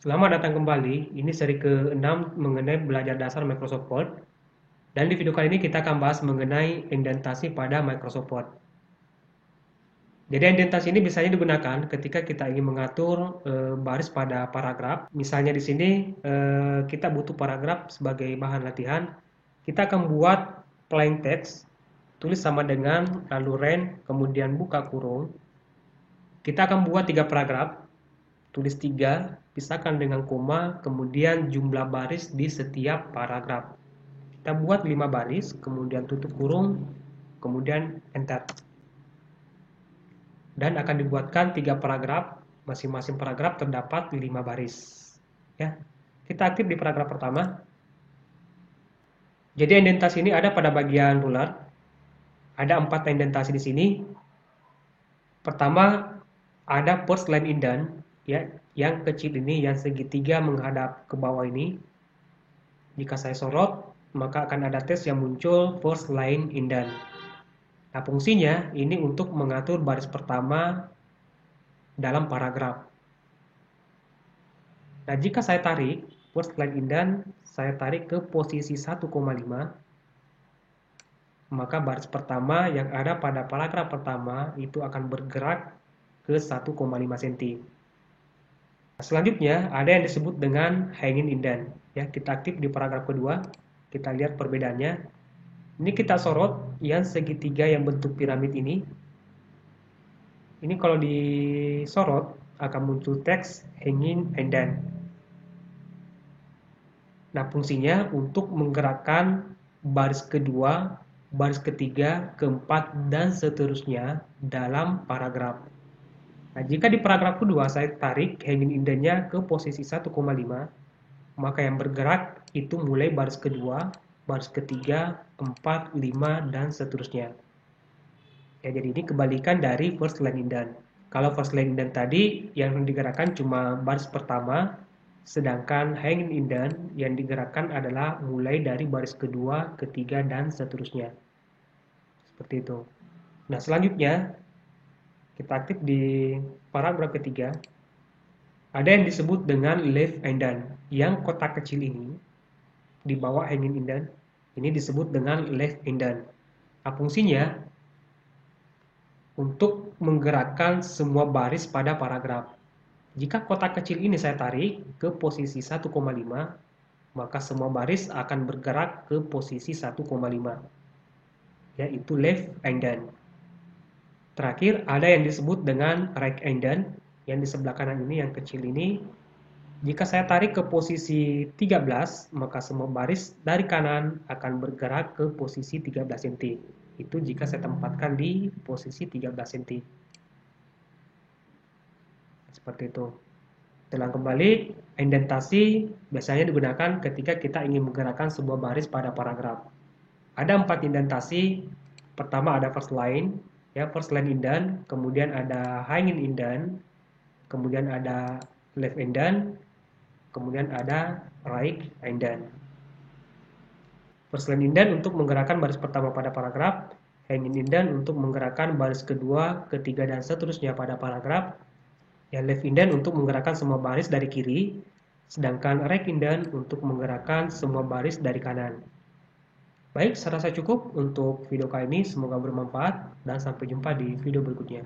Selamat datang kembali, ini seri ke-6 mengenai belajar dasar Microsoft Word. Dan di video kali ini kita akan bahas mengenai indentasi pada Microsoft Word. Jadi indentasi ini biasanya digunakan ketika kita ingin mengatur baris pada paragraf. Misalnya di sini kita butuh paragraf sebagai bahan latihan. Kita akan buat plain text, tulis sama dengan lalu ren, kemudian buka kurung. Kita akan buat 3 paragraf. Tulis 3, pisahkan dengan koma, kemudian jumlah baris di setiap paragraf. Kita buat 5 baris, kemudian tutup kurung, kemudian enter. Dan akan dibuatkan 3 paragraf, masing-masing paragraf terdapat 5 baris. Ya. Kita aktif di paragraf pertama. Jadi indentasi ini ada pada bagian ruler. Ada 4 indentasi di sini. Pertama, ada first line indent, ya, yang kecil ini, yang segitiga menghadap ke bawah ini. Jika saya sorot, maka akan ada teks yang muncul first line indent. Nah, fungsinya ini untuk mengatur baris pertama dalam paragraf. Nah, jika saya tarik first line indent, saya tarik ke posisi 1,5, maka baris pertama yang ada pada paragraf pertama itu akan bergerak ke 1,5 cm. Selanjutnya ada yang disebut dengan hanging indent. Ya, kita aktif di paragraf kedua. Kita lihat perbedaannya. Ini kita sorot yang segitiga yang bentuk piramid ini. Ini kalau disorot akan muncul teks hanging indent. Nah, fungsinya untuk menggerakkan baris kedua, baris ketiga, keempat, dan seterusnya dalam paragraf. Nah, jika di paragraf kedua saya tarik hanging indent-nya ke posisi 1,5, maka yang bergerak itu mulai baris kedua, baris ketiga, 4, 5, dan seterusnya. Ya, jadi ini kebalikan dari first line indent. Kalau first line indent tadi yang digerakkan cuma baris pertama, sedangkan hanging indent yang digerakkan adalah mulai dari baris kedua, ketiga, dan seterusnya. Seperti itu. Nah, selanjutnya kita aktif di paragraf ketiga. Ada yang disebut dengan left indent. Yang kotak kecil ini di bawah hanging indent ini disebut dengan left indent. Nah, fungsinya untuk menggerakkan semua baris pada paragraf. Jika kotak kecil ini saya tarik ke posisi 1,5, maka semua baris akan bergerak ke posisi 1,5, yaitu left indent. Terakhir, ada yang disebut dengan right indent, yang di sebelah kanan ini, yang kecil ini. Jika saya tarik ke posisi 13, maka semua baris dari kanan akan bergerak ke posisi 13 cm. Itu jika saya tempatkan di posisi 13 cm. Seperti itu. Ulang kembali, indentasi biasanya digunakan ketika kita ingin menggerakkan sebuah baris pada paragraf. Ada 4 indentasi. Pertama ada first line, ya, first line indent, kemudian ada hanging indent, kemudian ada left indent, kemudian ada right indent. First line indent untuk menggerakkan baris pertama pada paragraf, hanging indent untuk menggerakkan baris kedua, ketiga, dan seterusnya pada paragraf, ya, left indent untuk menggerakkan semua baris dari kiri, sedangkan right indent untuk menggerakkan semua baris dari kanan. Baik, saya rasa cukup untuk video kali ini. Semoga bermanfaat dan sampai jumpa di video berikutnya.